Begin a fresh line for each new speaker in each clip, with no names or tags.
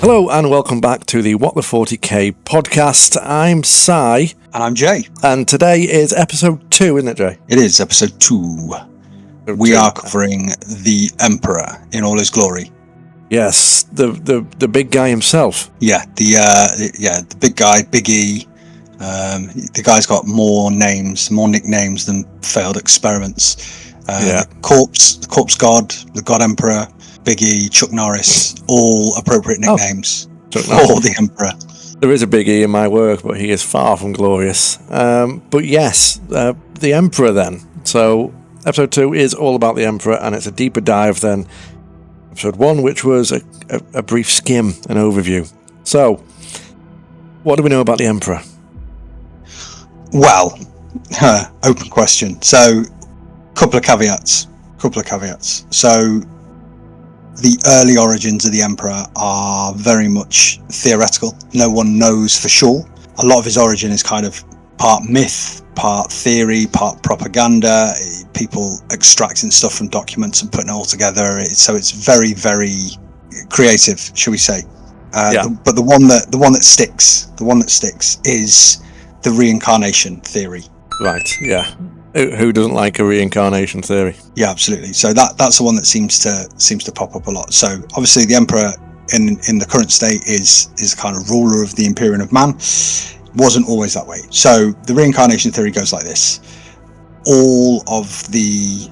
Hello and welcome back to the What the 40k podcast. I'm Si.
And I'm Jay.
And today is episode 2, isn't it, Jay?
It is episode 2. We are covering the Emperor in all his glory.
Yes, the big guy himself.
Yeah, the big guy, Big E. The guy's got more nicknames than failed experiments. The corpse god, the god emperor, Big E, Chuck Norris, all appropriate nicknames for the Emperor.
There is a Big E in my work, but he is far from glorious. But yes, the Emperor then. So episode 2 is all about the Emperor, and it's a deeper dive than episode 1, which was a brief skim, an overview. So, what do we know about the Emperor?
Well, open question. So, couple of caveats. So, the early origins of the Emperor are very much theoretical. No one knows for sure. A lot of his origin is kind of part myth, part theory, part propaganda, people extracting stuff from documents and putting it all together. So it's very, very creative, shall we say. But the one that sticks is the reincarnation theory.
Right, yeah. Who doesn't like a reincarnation theory?
Yeah, absolutely. So that's the one that seems to pop up a lot. So obviously the Emperor in the current state is kind of ruler of the Imperium of man. Wasn't always that way. So the reincarnation theory goes like this: all of the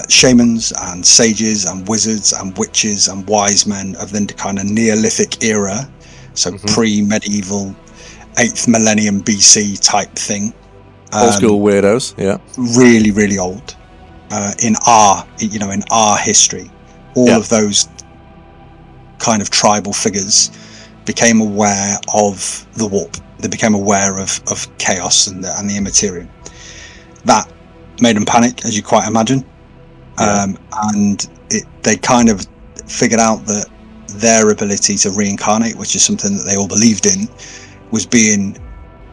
shamans and sages and wizards and witches and wise men of the kind of Neolithic era, so pre-medieval 8th millennium BC type thing.
Old school weirdos, yeah.
Really, really old. In our history, all of those kind of tribal figures became aware of the warp. They became aware of chaos and the immaterium. That made them panic, as you quite imagine. And they kind of figured out that their ability to reincarnate, which is something that they all believed in, was being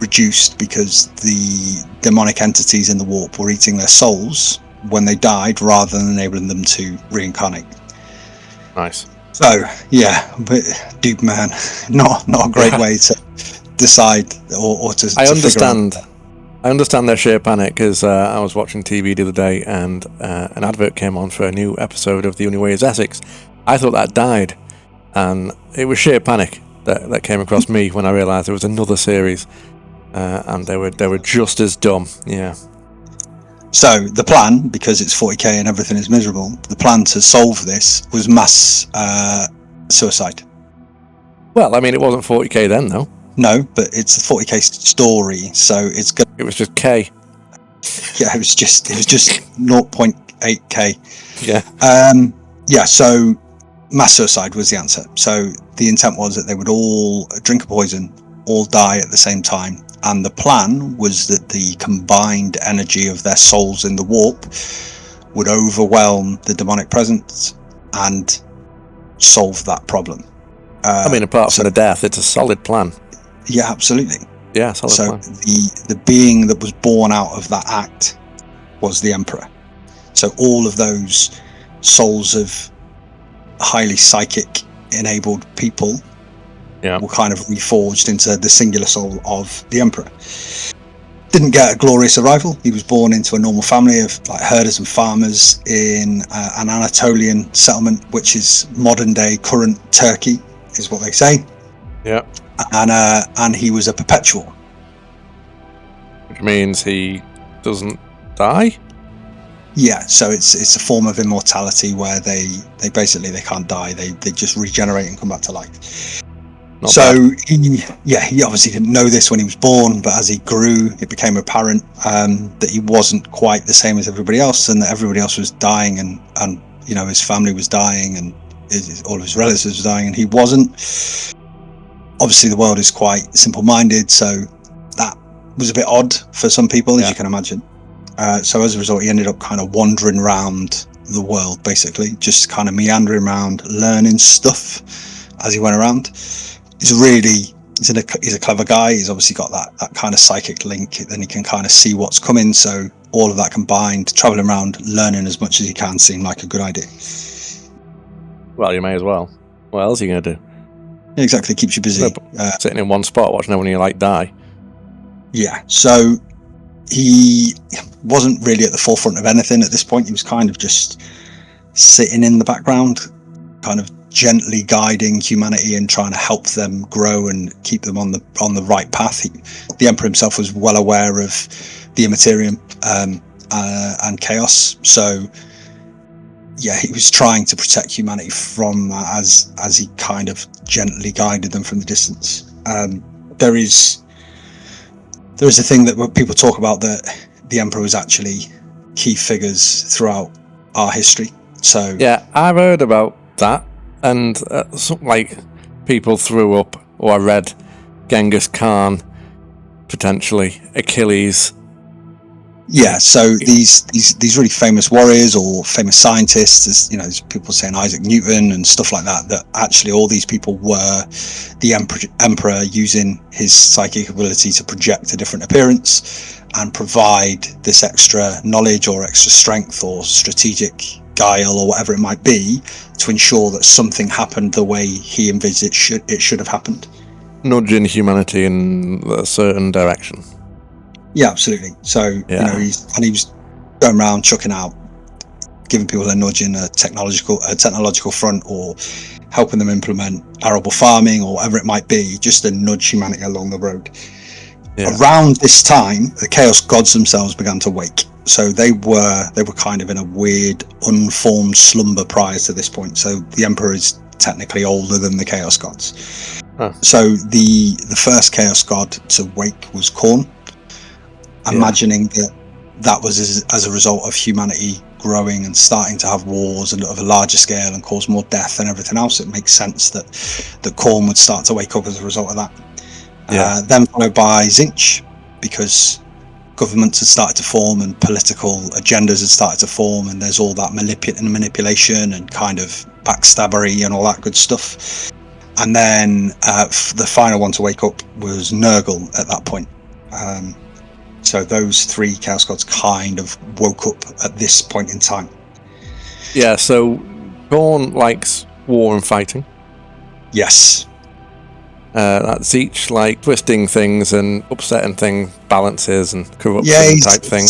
reduced because the demonic entities in the warp were eating their souls when they died rather than enabling them to reincarnate.
Nice.
So yeah, but dude, man, not a great way to decide or to.
I understand their sheer panic because I was watching TV the other day and an advert came on for a new episode of The Only Way Is Essex. I thought that died, and it was sheer panic that came across me when I realised there was another series. And they were just as dumb, yeah.
So the plan, because it's 40k and everything is miserable, the plan to solve this was mass suicide. Well, I
mean, it wasn't 40k then, though.
No, but it's a 40k story, so it's good.
It was just K.
Yeah, it was just 0.8k.
Yeah.
So mass suicide was the answer. So the intent was that they would all drink a poison, all die at the same time. And the plan was that the combined energy of their souls in the warp would overwhelm the demonic presence and solve that problem.
Apart from the death, it's a solid plan.
Yeah, absolutely.
Yeah, solid plan.
So the being that was born out of that act was the Emperor. So all of those souls of highly psychic enabled people were kind of reforged into the singular soul of the Emperor. Didn't get a glorious arrival. He was born into a normal family of like herders and farmers in an Anatolian settlement, which is modern day current Turkey, is what they say.
Yeah.
And he was a perpetual.
Which means he doesn't die?
Yeah, so it's a form of immortality where they basically can't die. They just regenerate and come back to life. He obviously didn't know this when he was born, but as he grew, it became apparent that he wasn't quite the same as everybody else, and that everybody else was dying, and his family was dying, and all of his relatives were dying, and he wasn't. Obviously, the world is quite simple-minded, so that was a bit odd for some people, as you can imagine. So as a result, he ended up kind of wandering around the world, basically, just kind of meandering around, learning stuff as he went around. He's a clever guy. He's obviously got that kind of psychic link. Then he can kind of see what's coming. So all of that combined, traveling around, learning as much as he can, seemed like a good idea.
Well, you may as well. What else are you going to do?
Exactly, keeps you busy.
Sitting in one spot watching everyone you like die.
Yeah, so he wasn't really at the forefront of anything at this point. He was kind of just sitting in the background, kind of gently guiding humanity and trying to help them grow and keep them on the right path. The Emperor himself was well aware of the Imperium and chaos, so yeah, he was trying to protect humanity from that as he kind of gently guided them from the distance. There is a thing that people talk about, that the Emperor was actually key figures throughout our history. So
yeah, I've heard about that, and like people threw up, or I read Genghis Khan, potentially Achilles.
Yeah, so these really famous warriors or famous scientists, there's people saying Isaac Newton and stuff like that, that actually all these people were the emperor using his psychic ability to project a different appearance and provide this extra knowledge or extra strength or strategic guile or whatever it might be to ensure that something happened the way he envisaged it should have happened.
Nudging humanity in a certain direction.
Yeah, absolutely. So he was going around chucking out, giving people a nudge in a technological front, or helping them implement arable farming or whatever it might be, just to nudge humanity along the road. Yeah. Around this time, the Chaos Gods themselves began to wake. So they were kind of in a weird, unformed slumber prior to this point. So the Emperor is technically older than the Chaos Gods. Huh. So the first Chaos God to wake was Khorne. Imagining that was as a result of humanity growing and starting to have wars and of a larger scale and cause more death and everything else, it makes sense that Khorne would start to wake up as a result of that. Then followed by Tzeentch, because governments had started to form and political agendas had started to form, and there's all that manipulation and kind of backstabbery and all that good stuff. And then the final one to wake up was Nurgle at that point. So those three Chaos Gods kind of woke up at this point in time.
Yeah, so Khorne likes war and fighting.
Yes.
That's each like twisting things and upsetting things, balances and corruption type thing.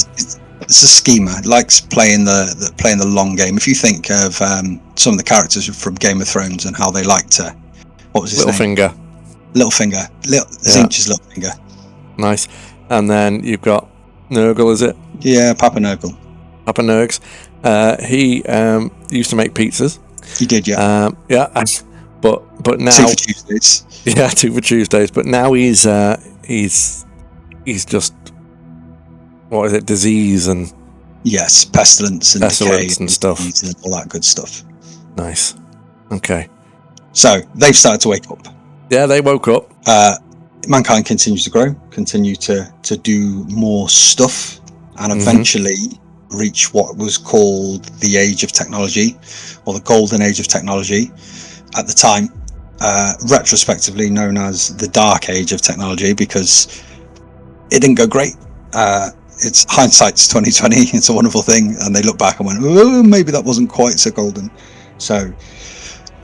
It's a schemer. He likes playing the long game. If you think of some of the characters from Game of Thrones and how they like to, what was his name? Littlefinger. Tzeentch is Littlefinger.
Nice. And then you've got Nurgle, is it?
Yeah, Papa Nurgle.
Papa Nurgs. He used to make pizzas.
He did, yeah.
But now
2 for Tuesdays.
Yeah, 2 for Tuesdays. But now he's just, what is it? Disease and
pestilence and decay
and stuff
and all that good stuff.
Nice. Okay.
So they've started to wake up.
Yeah, they woke up.
Mankind continues to grow, continue to do more stuff, and eventually reach what was called the Age of Technology, or the Golden Age of Technology at the time, retrospectively known as the Dark Age of Technology, because it didn't go great. It's hindsight's 2020. It's a wonderful thing, and they look back and went, oh, maybe that wasn't quite so golden. So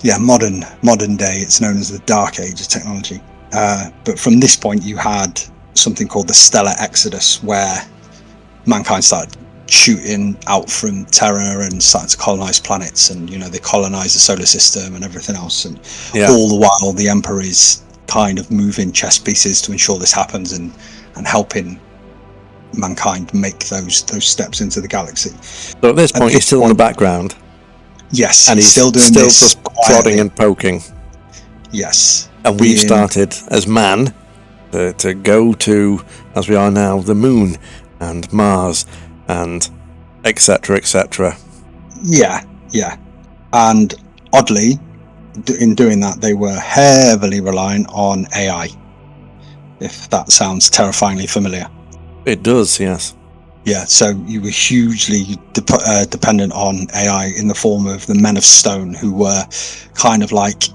yeah, modern day, it's known as the Dark Age of Technology. But from this point, you had something called the Stellar Exodus, where mankind started shooting out from Terra and started to colonize planets, and they colonized the solar system and everything else. And all the while, the Emperor is kind of moving chess pieces to ensure this happens and helping mankind make those steps into the galaxy.
So at this point, he's still in the background.
Yes,
and he's still doing this, just prodding and poking.
Yes.
And we've started as man to go to, as we are now, the moon and Mars and etc. etc.
Yeah. And oddly, in doing that, they were heavily reliant on AI. If that sounds terrifyingly familiar.
It does, yes.
Yeah, so you were hugely dependent on AI in the form of the Men of Stone, who were kind of like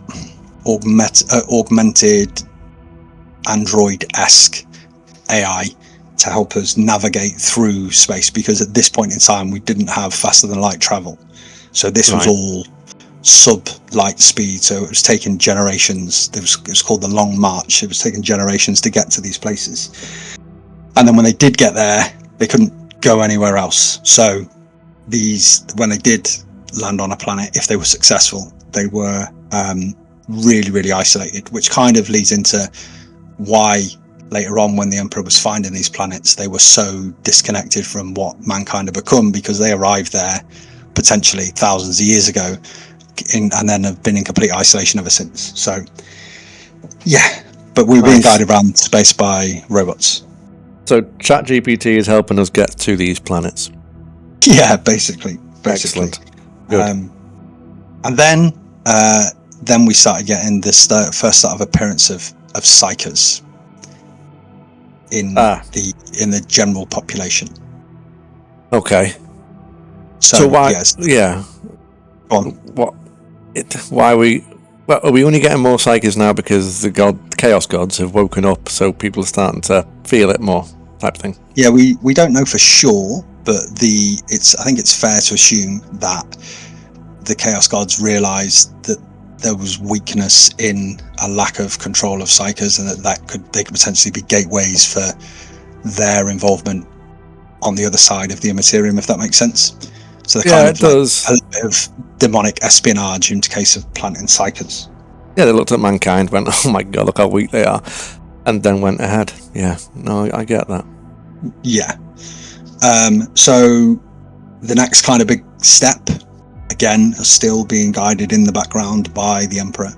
augmented android-esque AI to help us navigate through space, because at this point in time we didn't have faster than light travel, so this was all sub-light speed, so it was taking generations. It was called the Long March. It was taking generations to get to these places, and then when they did get there, they couldn't go anywhere else. So when they did land on a planet, if they were successful, they were really, really isolated, which kind of leads into why later on, when the Emperor was finding these planets, they were so disconnected from what mankind had become, because they arrived there potentially thousands of years ago and then have been in complete isolation ever since. So yeah, but we're being guided around space by robots.
So ChatGPT is helping us get to these planets.
Yeah, basically.
Excellent. Good.
And then we started getting this first sort of appearance of psychers in the general population.
Okay.
So
why?
Yes.
Yeah.
Go on.
Why are we only getting more psychers now because the chaos gods have woken up, so people are starting to feel it more, type thing?
Yeah, we don't know for sure, but I think it's fair to assume that the chaos gods realized that there was weakness in a lack of control of psychers, and they could potentially be gateways for their involvement on the other side of the Imperium, if that makes sense. So it does. A little bit of demonic espionage in case of planting psychers.
Yeah, they looked at mankind, went, oh my god, look how weak they are, and then went ahead. Yeah, no, I get that.
Yeah. So the next kind of big step, again, still being guided in the background by the Emperor,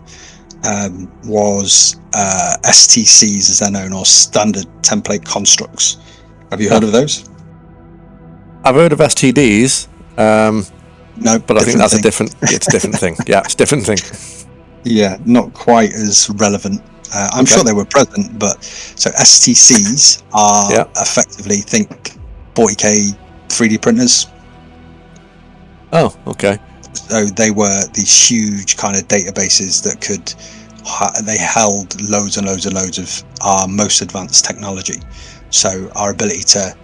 was STCs, as they're known, or standard template constructs. Have you heard of those?
I've heard of STDs.
No,
but I think that's it's a different thing. Yeah, it's a different thing.
Yeah, not quite as relevant. I'm sure they were present, but so STCs are effectively, think 40k 3D printers.
Oh, okay.
So they were these huge kind of databases that they held loads and loads and loads of our most advanced technology. So our ability to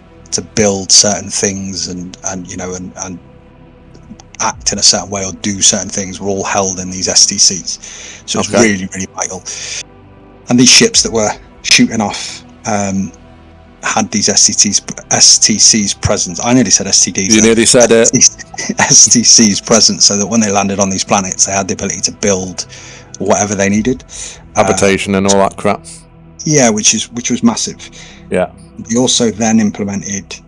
build certain things and act in a certain way or do certain things were all held in these STCs. So it's really, really vital. And these ships that were shooting off had these STCs present. I nearly said STDs.
You nearly said it.
STCs present, so that when they landed on these planets, they had the ability to build whatever they needed.
Habitation and all that crap.
Yeah, which was massive.
Yeah.
They also then implemented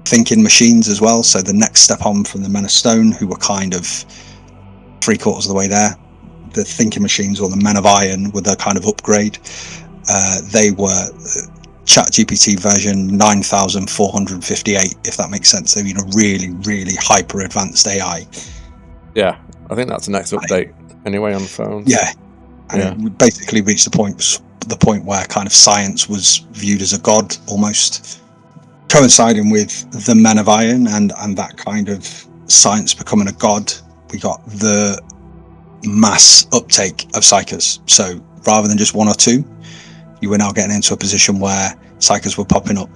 thinking machines as well. So the next step on from the Men of Stone, who were kind of 3/4 of the way there, the thinking machines, or the Men of Iron, were the kind of upgrade. They were ChatGPT version 9458, if that makes sense. They were really, really hyper advanced AI.
Yeah, I think that's the next update anyway on the phone.
Yeah, and it basically reached the point where kind of science was viewed as a god, almost coinciding with the Men of Iron and that kind of science becoming a god. We got the mass uptake of psychers. So rather than just one or two, you were now getting into a position where psychers were popping up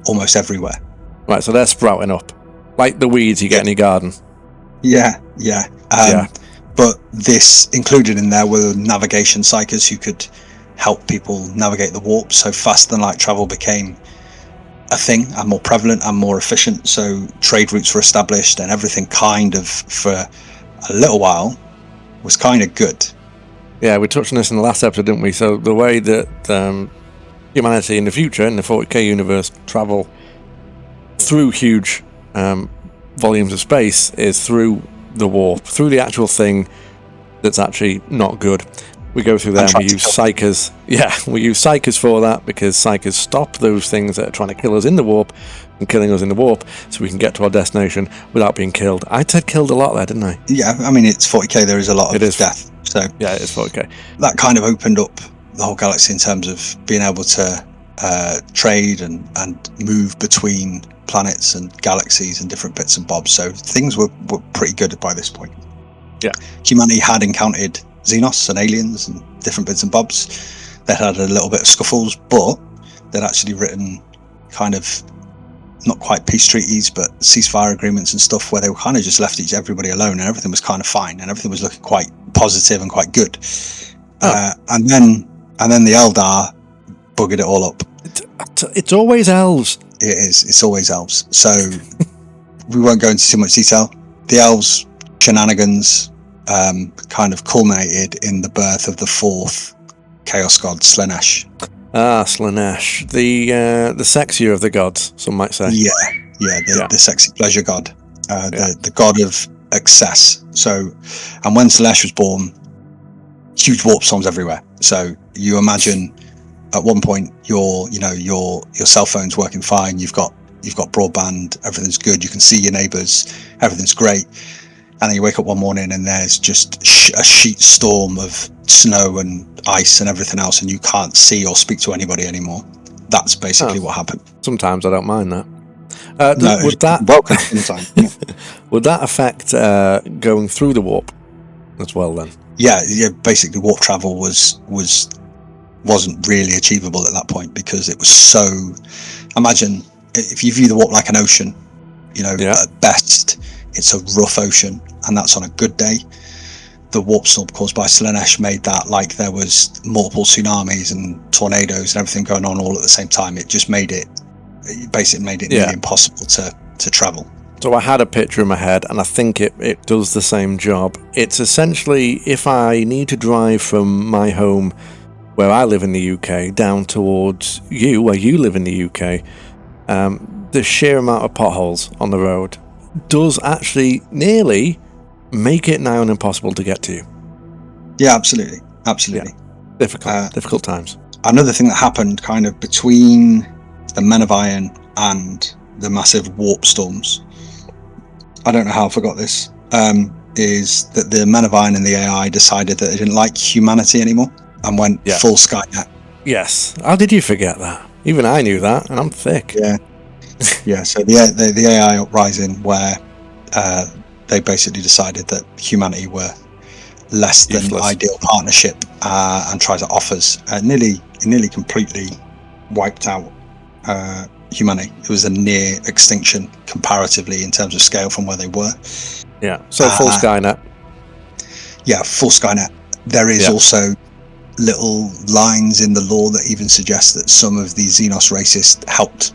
almost everywhere.
Right, so they're sprouting up like the weeds you get in your garden.
Yeah. But this included in there were navigation psychers who could help people navigate the warp. So fast than light travel became a thing, and more prevalent and more efficient. So trade routes were established, and everything kind of, for a little while, was kind of good. Yeah,
we touched on this in the last episode, didn't we? So the way that humanity in the future, in the 40k universe, travel through huge volumes of space is through the warp, through the actual thing that's actually not good. We go through there and we use psychers. Yeah, we use psychers for that, because psychers stop those things that are trying to kill us in the warp and killing us in the warp, so we can get to our destination without being killed. I said killed a lot there, didn't I?
Yeah, I mean, it's 40k, there is a lot of death. So
yeah, it is 40k.
That kind of opened up the whole galaxy in terms of being able to trade and move between planets and galaxies and different bits and bobs. So things were pretty good by this point.
Yeah,
humanity had encountered Xenos and aliens and different bits and bobs. They had a little bit of scuffles, but they'd actually written kind of not quite peace treaties, but ceasefire agreements and stuff, where they were kind of just left everybody alone, and everything was kind of fine, and everything was looking quite positive and quite good. And then the Eldar buggered it all up.
It's always elves.
It is. It's always elves. So we won't go into too much detail. The elves' shenanigans kind of culminated in the birth of the fourth chaos god, Slaanesh.
Slaanesh, the sexier of the gods, some might say.
The sexy pleasure god, the god of excess. So, and when Slaanesh was born, huge warp storms everywhere. So you imagine, at one point, your cell phone's working fine. You've got broadband. Everything's good. You can see your neighbours. Everything's great. And then you wake up one morning and there's just a sheet storm of snow and ice and everything else, and you can't see or speak to anybody anymore. That's basically what happened.
Sometimes I don't mind that.
Welcome anytime.
Would that affect going through the warp as well then?
Yeah. Basically, warp travel wasn't really achievable at that point, because it was so. Imagine if you view the warp like an ocean. At best, it's a rough ocean, and that's on a good day. The warp storm caused by Slaanesh made that like there was multiple tsunamis and tornadoes and everything going on all at the same time. It just made it nearly impossible to travel.
So I had a picture in my head, and I think it does the same job. It's essentially, if I need to drive from my home, where I live in the UK, down towards you, where you live in the UK, the sheer amount of potholes on the road does actually nearly make it now impossible to get to you.
Yeah, absolutely. Yeah.
Difficult times.
Another thing that happened kind of between the Men of Iron and the massive warp storms, I don't know how I forgot this, is that the Men of Iron and the AI decided that they didn't like humanity anymore and went full Skynet.
Yes. How did you forget that? Even I knew that, and I'm thick.
Yeah. So the AI uprising, where they basically decided that humanity were less than ideal partnership, and tried to offers nearly completely wiped out humanity. It was a near extinction comparatively in terms of scale from where they were.
Yeah. So full Skynet.
Yeah, full Skynet. There is also little lines in the law that even suggest that some of the Xenos racists helped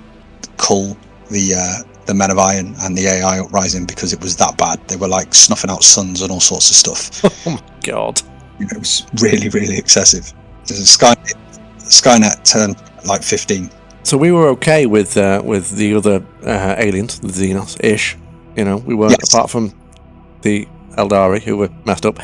cull the Men of Iron and the AI uprising, because it was that bad. They were like snuffing out suns and all sorts of stuff.
Oh my god!
It was really, really excessive. Skynet turned like 15.
So we were okay with the other aliens, the Xenos-ish. We weren't, apart from the Eldari, who were messed up,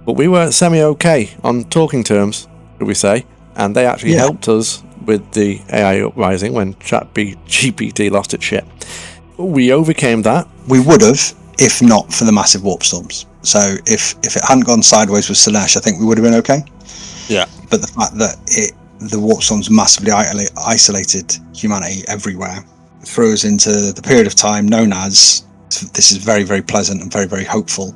but we were semi-okay on talking terms, could we say? And they actually helped us with the AI uprising when ChatGPT lost its shit. We overcame that. We
would have, if not for the massive warp storms. So if it hadn't gone sideways with Slaanesh, I think we would have been okay.
Yeah.
But the fact that the warp storms massively isolated humanity everywhere threw us into the period of time known as, this is very, very pleasant and very, very hopeful,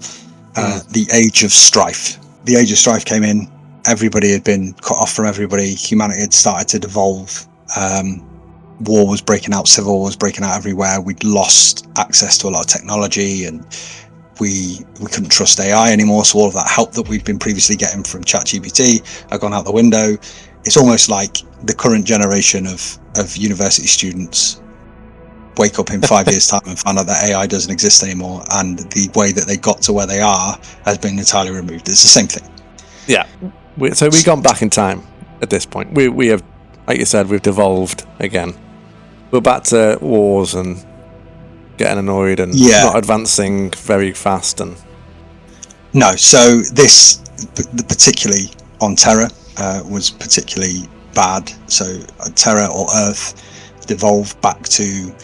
the Age of Strife. The Age of Strife came in. Everybody had been cut off from everybody. Humanity had started to devolve. War was breaking out. Civil war was breaking out everywhere. We'd lost access to a lot of technology, and we couldn't trust AI anymore. So all of that help that we'd been previously getting from ChatGPT had gone out the window. It's almost like the current generation of university students wake up in 5 years' time and find out that AI doesn't exist anymore, and the way that they got to where they are has been entirely removed. It's the same thing.
Yeah. So we've gone back in time at this point. We have, like you said, we've devolved again. We're back to wars and getting annoyed and not advancing very fast. And
no, so this, particularly on Terra, was particularly bad. So Terra, or Earth, devolved back to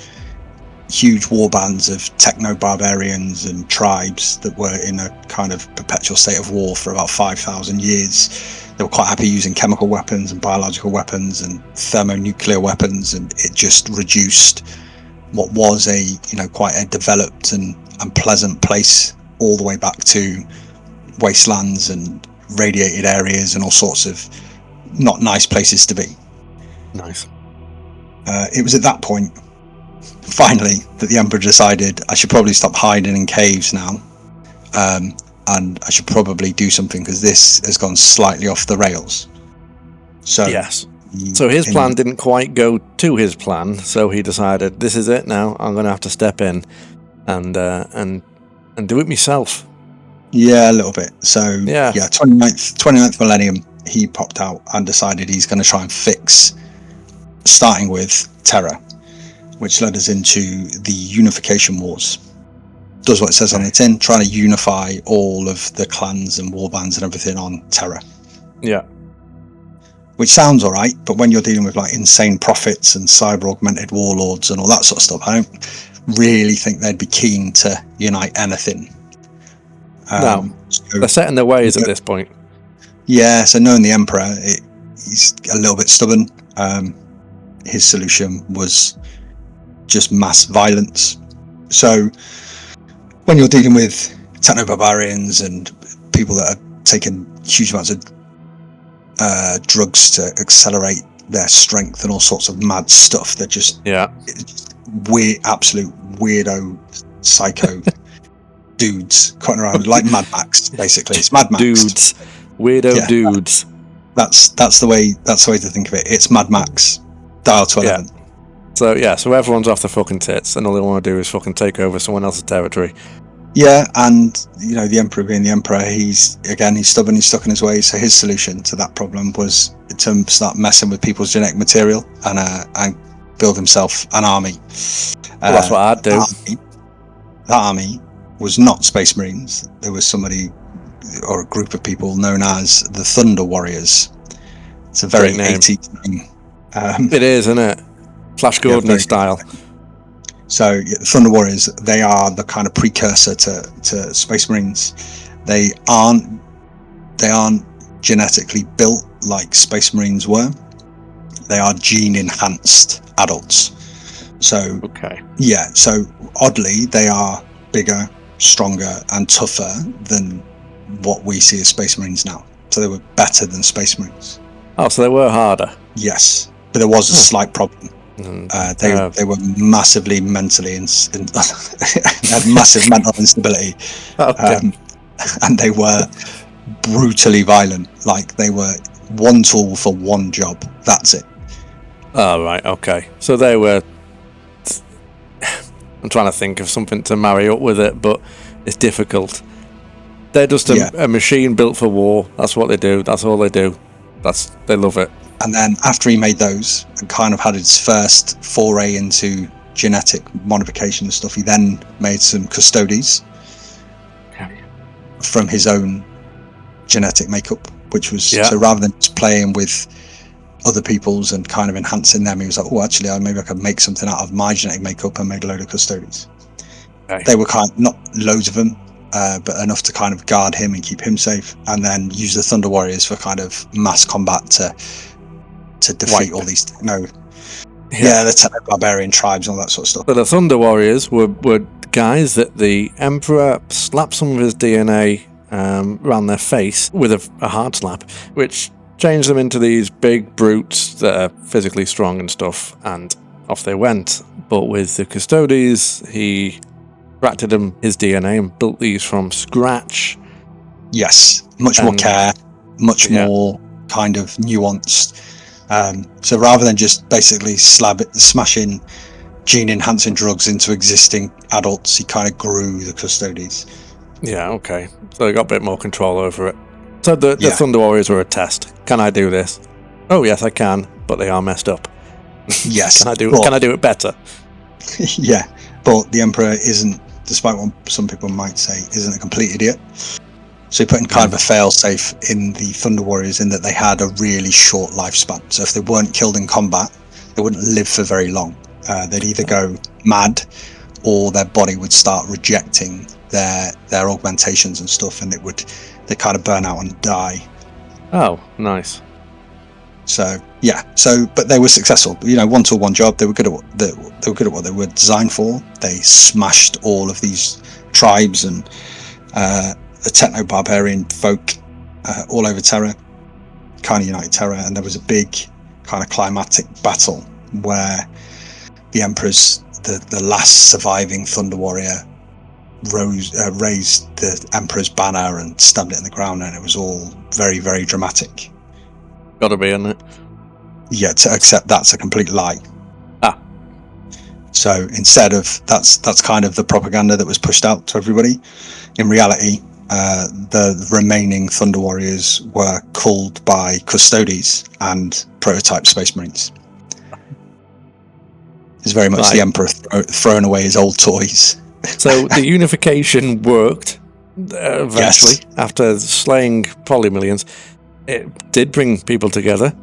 huge war bands of techno-barbarians and tribes that were in a kind of perpetual state of war for about 5,000 years. They were quite happy using chemical weapons and biological weapons and thermonuclear weapons, and it just reduced what was quite a developed and pleasant place all the way back to wastelands and radiated areas and all sorts of not nice places to be.
Nice.
It was at that point finally, that the Emperor decided I should probably stop hiding in caves now, and I should probably do something because this has gone slightly off the rails. So
yes. So his plan didn't quite go to his plan. So he decided, this is it now. I'm going to have to step in and do it myself.
Yeah, a little bit. So 29th millennium, he popped out and decided he's going to try and fix, starting with Terra, which led us into the Unification Wars. Does what it says on the tin, trying to unify all of the clans and warbands and everything on Terra.
Yeah.
Which sounds alright, but when you're dealing with like insane prophets and cyber augmented warlords and all that sort of stuff, I don't really think they'd be keen to unite anything.
No, they're set in their ways at this point.
Yeah, so knowing the Emperor, he's a little bit stubborn. His solution was just mass violence. So when you're dealing with techno-barbarians and people that are taking huge amounts of drugs to accelerate their strength and all sorts of mad stuff, they're just weird, absolute weirdo, psycho dudes cutting around like Mad Max. Basically, it's Mad Max.
Dudes, weirdo dudes.
That's the way to think of it. It's Mad Max. Dial to 11.
So everyone's off the fucking tits, and all they want to do is fucking take over someone else's territory.
Yeah, and the Emperor being the Emperor, he's stubborn, he's stuck in his ways. So his solution to that problem was to start messing with people's genetic material and build himself an army.
Well, that's what I'd do.
That army was not Space Marines. There was somebody or a group of people known as the Thunder Warriors. It's a very 80s name.
It is, isn't it? Flash Gordon style.
So the Thunder Warriors, they are the kind of precursor to Space Marines. They aren't genetically built like Space Marines were. They are gene enhanced adults. So so oddly they are bigger, stronger and tougher than what we see as Space Marines now. So they were better than Space Marines.
Oh, so they were harder.
Yes, but there was a slight problem. They were massively mentally had massive mental instability, and they were brutally violent. Like they were one tool for one job. That's it.
Oh right, okay. So they were. I'm trying to think of something to marry up with it, but it's difficult. They're just a machine built for war. That's what they do. That's all they do. They love it.
And then after he made those and kind of had his first foray into genetic modification and stuff, he then made some Custodes from his own genetic makeup, which was so rather than just playing with other people's and kind of enhancing them, he was like, oh, actually, maybe I could make something out of my genetic makeup, and made a load of Custodes. They were kind of, not loads of them, but enough to kind of guard him and keep him safe, and then use the Thunder Warriors for kind of mass combat to defeat all these the techno-barbarian tribes and all that sort of stuff.
So the Thunder Warriors were guys that the Emperor slapped some of his DNA around their face with a hard slap, which changed them into these big brutes that are physically strong and stuff, and off they went. But with the Custodes, he extracted them his DNA and built these from scratch.
Yes, much more care, much more kind of nuanced. So rather than just basically smashing gene enhancing drugs into existing adults, he kind of grew the Custodes. Yeah,
okay. So he got a bit more control over it. So the Thunder Warriors were a test. Can I do this? Oh yes, I can, but they are messed up.
Yes.
Can I do it better?
Yeah, but the Emperor isn't, despite what some people might say, isn't a complete idiot. So he put in kind of a fail-safe in the Thunder Warriors in that they had a really short lifespan. So if they weren't killed in combat, they wouldn't live for very long. They'd either go mad, or their body would start rejecting their augmentations and stuff, and they kind of burn out and die.
Oh, nice.
So but they were successful. One tool, one job. They were good at what they were designed for. They smashed all of these tribes and the techno-barbarian folk all over Terra, kind of united Terra, and there was a big kind of climactic battle where the Emperor's the last surviving Thunder Warrior raised the Emperor's banner and stabbed it in the ground, and it was all very, very dramatic.
Gotta be, isn't it?
Yeah, except that's a complete lie. So instead of that's kind of the propaganda that was pushed out to everybody. In reality, the remaining Thunder Warriors were culled by Custodes and prototype Space Marines. It's very much the Emperor throwing away his old toys.
So the unification worked eventually. Yes. After slaying probably millions. It did bring people together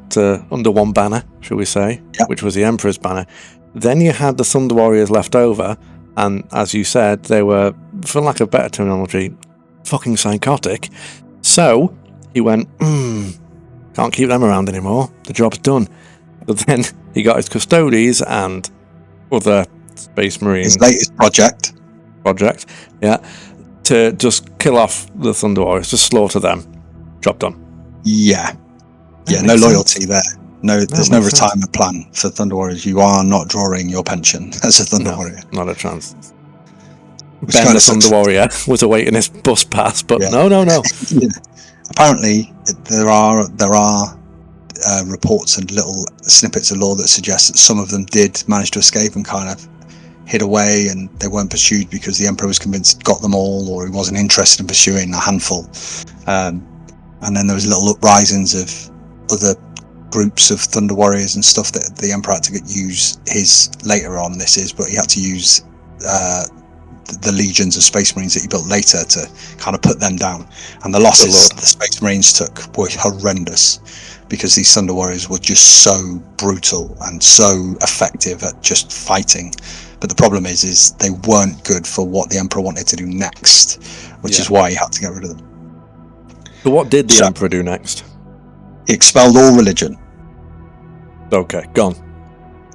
under one banner, shall we say, which was the Emperor's banner. Then you had the Thunder Warriors left over, and as you said, they were, for lack of better terminology, fucking psychotic. So he went, can't keep them around anymore. The job's done. But then he got his Custodes and other Space Marines.
His latest project,
to just kill off the Thunder Warriors, just slaughter them. Job done.
Yeah, no loyalty there. No, there's no retirement plan for Thunder Warriors. You are not drawing your pension as a Thunder Warrior.
Not a chance. Ben the Thunder Warrior was awaiting his bus pass, but no.
Yeah. Apparently, there are reports and little snippets of lore that suggest that some of them did manage to escape and kind of hid away, and they weren't pursued because the Emperor was convinced he'd got them all, or he wasn't interested in pursuing a handful. And then there was little uprisings of other groups of Thunder Warriors and stuff that the Emperor had to use but he had to use the legions of Space Marines that he built later to kind of put them down. And the losses the Space Marines took were horrendous because these Thunder Warriors were just so brutal and so effective at just fighting. But the problem is they weren't good for what the Emperor wanted to do next, which is why he had to get rid of them.
So what did the Emperor do next?
He expelled all religion.
Okay, gone.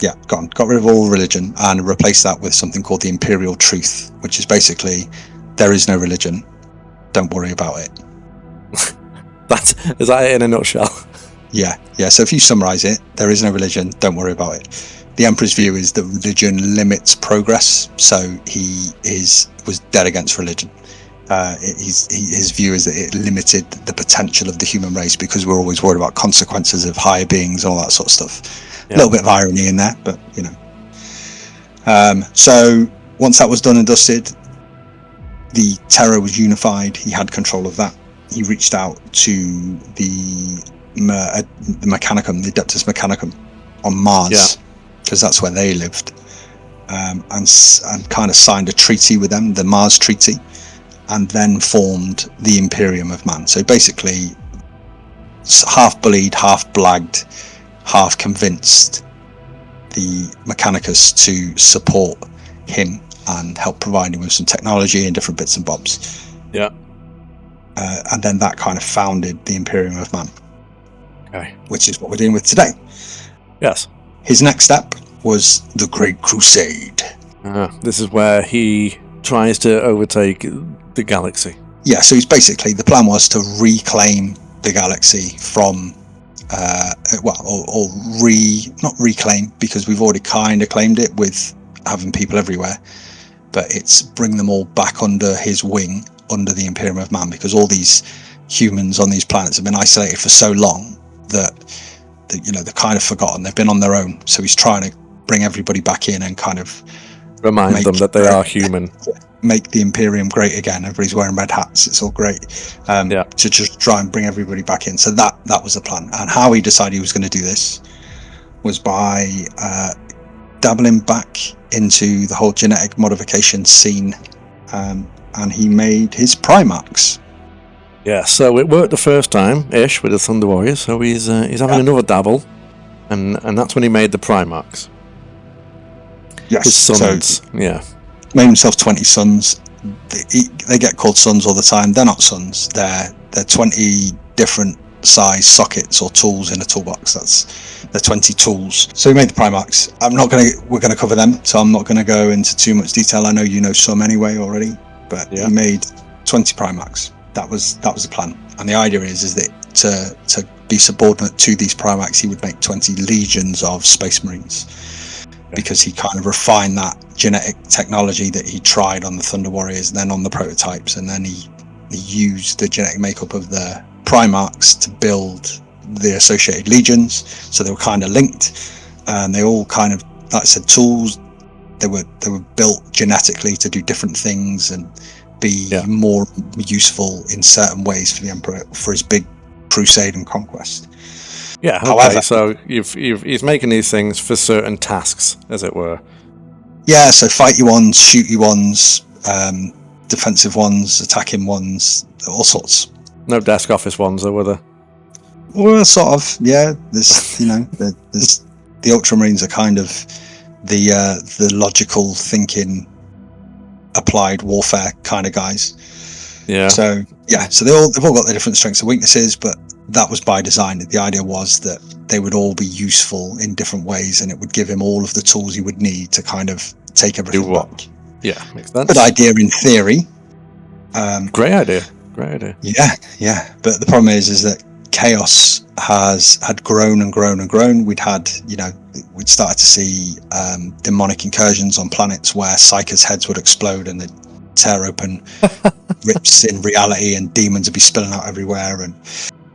Yeah, gone. Got rid of all religion and replaced that with something called the Imperial Truth, which is basically, there is no religion. Don't worry about it.
Is that it in a nutshell?
Yeah. So if you summarize it, there is no religion. Don't worry about it. The Emperor's view is that religion limits progress, so he was dead against religion. His view is that it limited the potential of the human race because we're always worried about consequences of higher beings and all that sort of stuff. A little bit of irony in there, but so once that was done and dusted, the Terror was unified. He had control of that. He reached out to the Mechanicum, the Adeptus Mechanicum on Mars, because that's where they lived, and kind of signed a treaty with them, the Mars Treaty, and then formed the Imperium of Man. So basically, half bullied, half blagged, half convinced the Mechanicus to support him and help provide him with some technology and different bits and bobs.
Yeah.
And then that kind of founded the Imperium of Man.
Okay.
Which is what we're dealing with today.
Yes.
His next step was the Great Crusade.
This is where he tries to overtake the galaxy.
Yeah, so he's basically, the plan was to reclaim the galaxy from, not reclaim, because we've already kind of claimed it with having people everywhere, but it's bring them all back under his wing, under the Imperium of Man, because all these humans on these planets have been isolated for so long that they're kind of forgotten. They've been on their own. So he's trying to bring everybody back in and kind of
remind them that they are human.
Make the Imperium great again. Everybody's wearing red hats. It's all great. To just try and bring everybody back in. So that was the plan. And how he decided he was going to do this was by dabbling back into the whole genetic modification scene. And he made his Primarchs.
Yeah, so it worked the first time-ish with the Thunder Warriors, so he's having another dabble, and that's when he made the Primarchs.
Yes.
His sons,
so made himself 20 sons. They get called sons all the time. They're not sons. They're 20 different size sockets or tools in a toolbox. They're 20 tools. So he made the Primarchs. We're gonna cover them, so I'm not gonna go into too much detail. I know you know some anyway already, but he made 20 Primarchs. That was the plan, and the idea is that to be subordinate to these Primarchs, he would make 20 legions of Space Marines, because he kind of refined that genetic technology that he tried on the Thunder Warriors, and then on the prototypes, and then he used the genetic makeup of the Primarchs to build the associated legions. So they were kind of linked, and they all kind of, like I said, tools. They were built genetically to do different things and be more useful in certain ways for the Emperor for his big crusade and conquest.
Yeah. Okay. However, so he's making these things for certain tasks, as it were.
Yeah. So fighty ones, shooty ones, defensive ones, attacking ones, all sorts.
No desk office ones, though, were there?
Well, sort of. Yeah. There's there's the Ultramarines are kind of the logical thinking, applied warfare kind of guys. Yeah. So they've all got their different strengths and weaknesses, but that was by design. The idea was that they would all be useful in different ways, and it would give him all of the tools he would need to kind of take everything back.
Yeah, makes sense.
Good idea in theory.
Great idea.
Yeah. But the problem is that chaos had grown and grown and grown. We'd started to see demonic incursions on planets where Psychers' heads would explode and they'd tear open rips in reality, and demons would be spilling out everywhere. And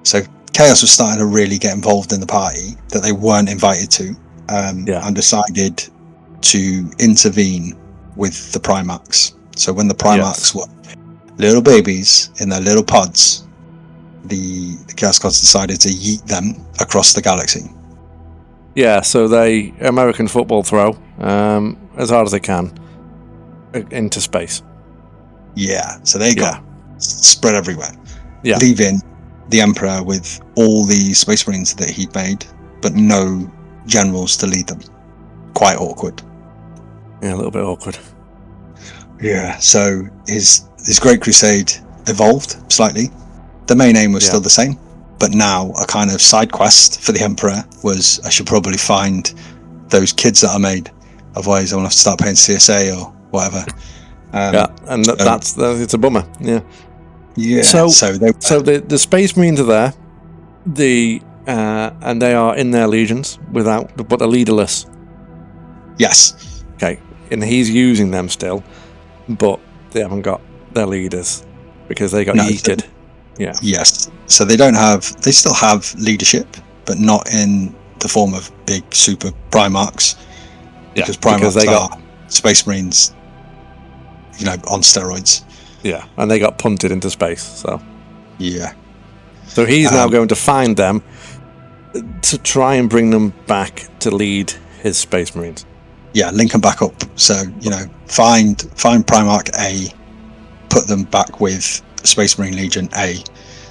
so chaos was starting to really get involved in the party that they weren't invited to, and decided to intervene with the Primarchs. So when the Primarchs were little babies in their little pods, the Chaos Gods decided to yeet them across the galaxy.
Yeah, so they American football throw as hard as they can into space.
Yeah, so they got spread everywhere, leaving the Emperor with all the Space Marines that he'd made, but no generals to lead them. Quite awkward.
Yeah, a little bit awkward.
Yeah, so his Great Crusade evolved slightly. The main aim was still the same, but now a kind of side quest for the Emperor was, I should probably find those kids that I made, otherwise I'll have to start paying CSA or whatever.
It's a bummer.
Yeah.
So the Space Marines are there, and they are in their legions but they're leaderless.
Yes.
Okay, and he's using them still, but they haven't got their leaders because they got yeeted.
Yes. So they still have leadership, but not in the form of big super Primarchs. Because Primarchs are Space Marines, on steroids.
Yeah, and they got punted into space, so.
Yeah.
So he's now going to find them to try and bring them back to lead his Space Marines.
Yeah, link them back up. So, find Primarch A, put them back with Space Marine Legion A.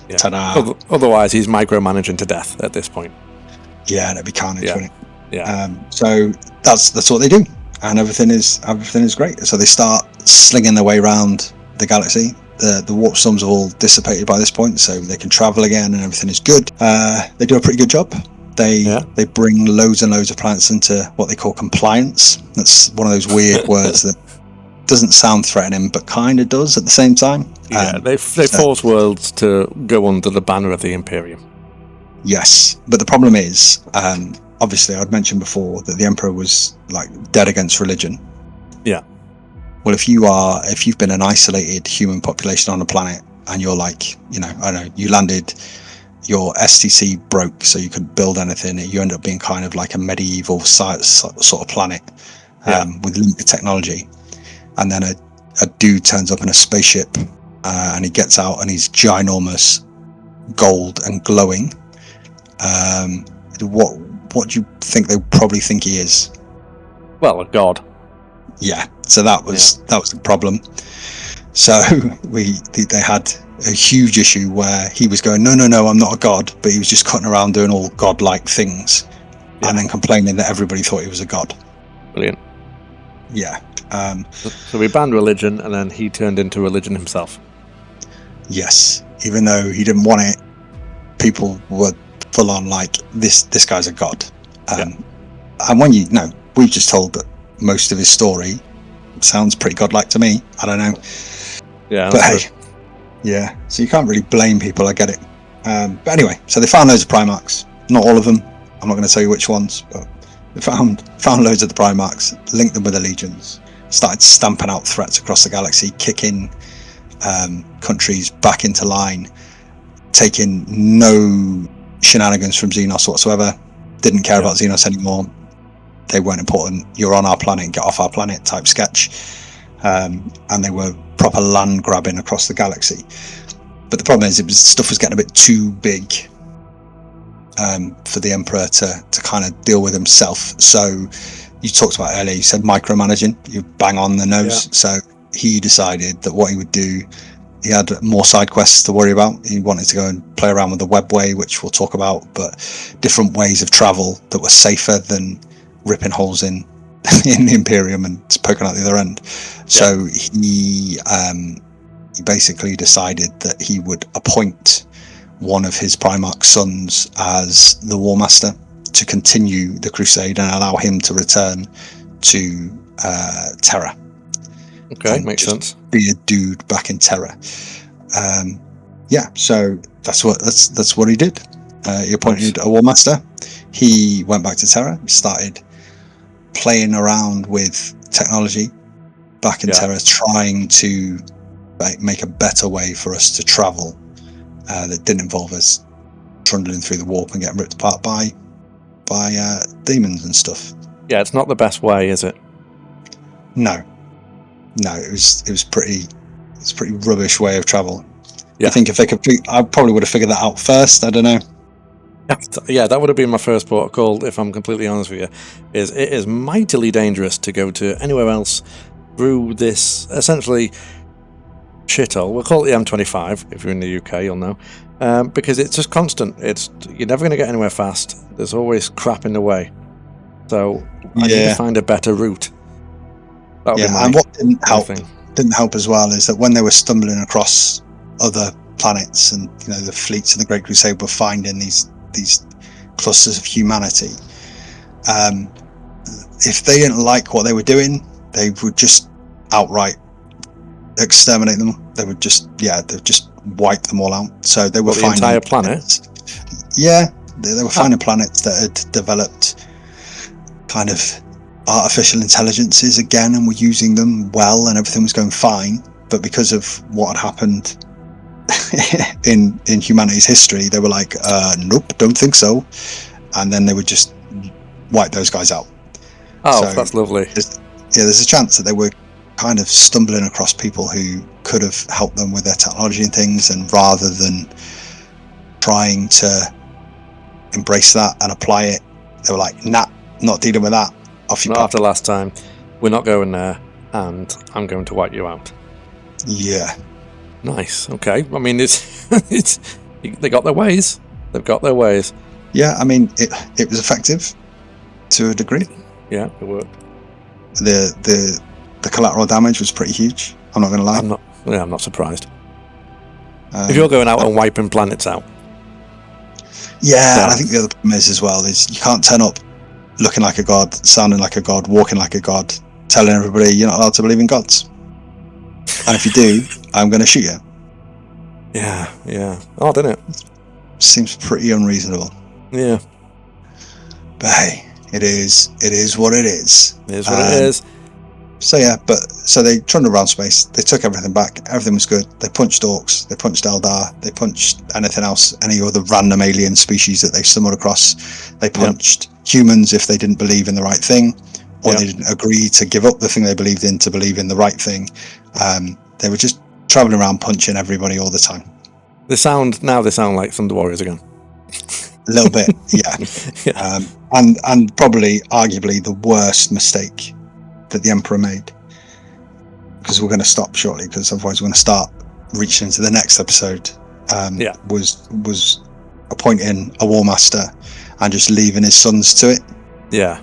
Yeah. Ta-da. Otherwise, he's micromanaging to death at this point.
Yeah, and it'd be carnage, wouldn't it?
Yeah.
So that's what they do, and everything is great. So they start slinging their way around the galaxy. The warp storms have all dissipated by this point, so they can travel again, and everything is good. They do a pretty good job. They bring loads and loads of planets into what they call compliance. That's one of those weird words that doesn't sound threatening, but kind of does at the same time.
Yeah, they force worlds to go under the banner of the Imperium. Yes,
but the problem is, obviously, I'd mentioned before that the Emperor was dead against religion.
Yeah.
Well, if you've been an isolated human population on a planet, and you're I don't know, you landed, your STC broke, so you couldn't build anything. You end up being kind of like a medieval sort of planet with limited technology. And then a dude turns up in a spaceship, and he gets out, and he's ginormous, gold and glowing. What do you think they probably think he is?
Well, a god.
Yeah. So that was the problem. So they had a huge issue where he was going, no, I'm not a god, but he was just cutting around doing all godlike things, and then complaining that everybody thought he was a god.
Brilliant.
Yeah.
So we banned religion, and then he turned into religion himself.
Yes. Even though he didn't want it, people were full on this guy's a god. And when we've just told that most of his story sounds pretty godlike to me. I don't know.
Yeah.
But hey, yeah. So you can't really blame people. I get it. But anyway, so they found loads of Primarchs. Not all of them. I'm not going to tell you which ones, but they found loads of the Primarchs, linked them with the legions, started stamping out threats across the galaxy, kicking countries back into line, taking no shenanigans from Xenos whatsoever, didn't care about Xenos anymore. They weren't important. You're on our planet, get off our planet type sketch. And they were proper land grabbing across the galaxy. But the problem is, stuff was getting a bit too big for the Emperor to kind of deal with himself. So you talked about earlier, you said micromanaging, you bang on the nose. Yeah. So he decided that what he would do, he had more side quests to worry about. He wanted to go and play around with the webway, which we'll talk about, but different ways of travel that were safer than ripping holes in the Imperium and poking out the other end. So he basically decided that he would appoint one of his Primarch sons as the War Master to continue the crusade and allow him to return to Terra.
Okay, makes sense.
Be a dude back in Terra. So that's what he did. He appointed a War Master. He went back to Terra, started playing around with technology back in Terra, trying to make a better way for us to travel that didn't involve us trundling through the warp and getting ripped apart by demons and stuff.
Yeah, it's not the best way, is it?
No, it was pretty rubbish way of travel.
Yeah.
I think if they could, I probably would have figured that out first. I don't know.
Yeah, that would have been my first port of call, if I'm completely honest with you. It is mightily dangerous to go to anywhere else through this essentially shithole. We'll call it the M25. If you're in the UK, you'll know, because it's just constant. You're never going to get anywhere fast. There's always crap in the way. So I need to find a better route.
And what didn't help as well is that when they were stumbling across other planets, and the fleets of the Great Crusade were finding these clusters of humanity, if they didn't like what they were doing, they would just outright exterminate them. They would just wipe them all out. So they were finding
the entire planet.
They were finding planets that had developed kind of artificial intelligences again, and were using them well, and everything was going fine. But because of what had happened in humanity's history, they were like, nope, don't think so. And then they would just wipe those guys out.
So that's lovely.
There's a chance that they were kind of stumbling across people who could have helped them with their technology and things, and rather than trying to embrace that and apply it, they were like, nah, not dealing with that. Off you pop.
After last time, we're not going there, and I'm going to wipe you out.
Yeah.
Nice. Okay. I mean, they got their ways. They've got their ways.
Yeah. I mean, it was effective to a degree.
Yeah, it worked.
The collateral damage was pretty huge. I'm not going to lie.
I'm not surprised. If you're going out and wiping planets out.
Yeah, and I think the other problem is as well is you can't turn up looking like a god, sounding like a god, walking like a god, telling everybody you're not allowed to believe in gods. And if you do, I'm going to shoot you.
Yeah. Oh, didn't it?
Seems pretty unreasonable.
Yeah.
But hey, it is what it is.
It is what it is.
So they trundled around space. They took everything back. Everything was good. They punched Orks. They punched Eldar. They punched anything else, any other random alien species that they stumbled across. They punched humans if they didn't believe in the right thing, or they didn't agree to give up the thing they believed in to believe in the right thing. They were just traveling around punching everybody all the time. They sound
like Thunder Warriors again.
A little bit, yeah. And probably, arguably, the worst mistake that the Emperor made, because we're going to stop shortly, because otherwise we're going to start reaching into the next episode. Was appointing a War Master and just leaving his sons to it.
Yeah.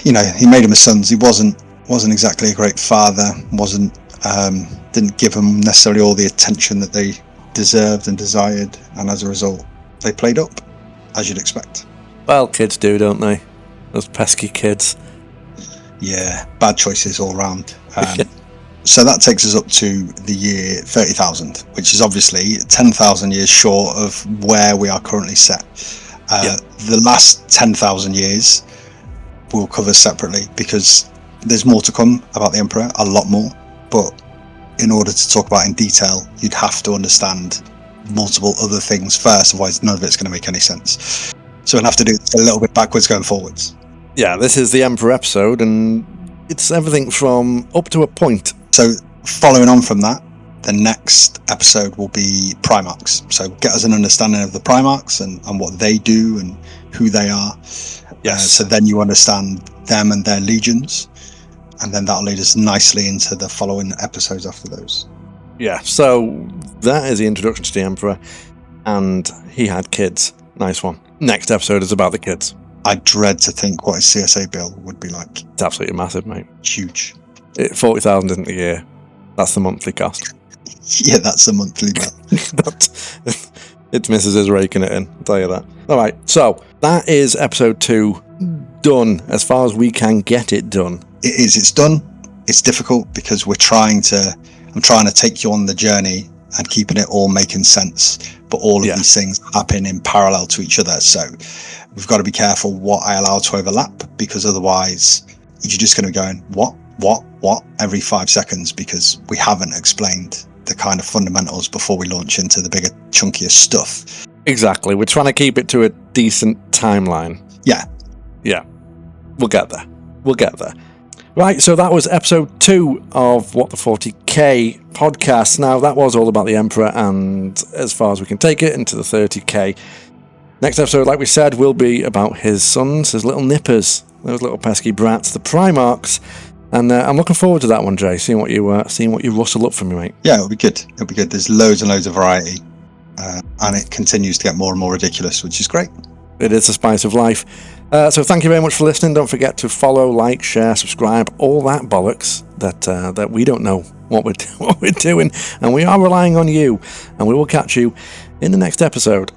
He made them his sons. He wasn't exactly a great father. Didn't give them necessarily all the attention that they deserved and desired, and as a result, they played up, as you'd expect.
Well, kids do, don't they? Those pesky kids.
Yeah, bad choices all round. So that takes us up to the year 30,000, which is obviously 10,000 years short of where we are currently set. The last 10,000 years we'll cover separately, because there's more to come about the Emperor, a lot more, but in order to talk about it in detail, you'd have to understand multiple other things first, otherwise none of it's going to make any sense. So we'll have to do a little bit backwards going forwards.
Yeah, this is the Emperor episode, and it's everything from up to a point.
So following on from that, the next episode will be Primarchs. So get us an understanding of the Primarchs and what they do and who they are.
Yes.
So then you understand them and their legions, and then that'll lead us nicely into the following episodes after those.
Yeah, so that is the introduction to the Emperor, and he had kids. Nice one. Next episode is about the kids.
I dread to think what his CSA bill would be like.
It's absolutely massive, mate.
Huge.
40,000 isn't a year. That's the monthly cost.
Yeah, that's the monthly bill.
It's Mrs. is raking it in, I'll tell you that. Alright, so that is episode 2 done as far as we can get it done.
It is, it's done. It's difficult because I'm trying to take you on the journey and keeping it all making sense, but all of these things happen in parallel to each other. So we've got to be careful what I allow to overlap, because otherwise you're just going to be going, what, every 5 seconds, because we haven't explained the kind of fundamentals before we launch into the bigger, chunkier stuff.
Exactly. We're trying to keep it to a decent timeline.
Yeah.
We'll get there. Right, so that was episode 2 of What the 40K podcast. Now, that was all about the Emperor, and as far as we can take it, into the 30K. Next episode, like we said, will be about his sons, his little nippers, those little pesky brats, the Primarchs. And I'm looking forward to that one, Jay, seeing what you rustle up for me, mate.
Yeah, it'll be good. There's loads and loads of variety, and it continues to get more and more ridiculous, which is great.
It is the spice of life. So thank you very much for listening. Don't forget to follow, like, share, subscribe, all that bollocks that we don't know what we're doing, and we are relying on you. And we will catch you in the next episode.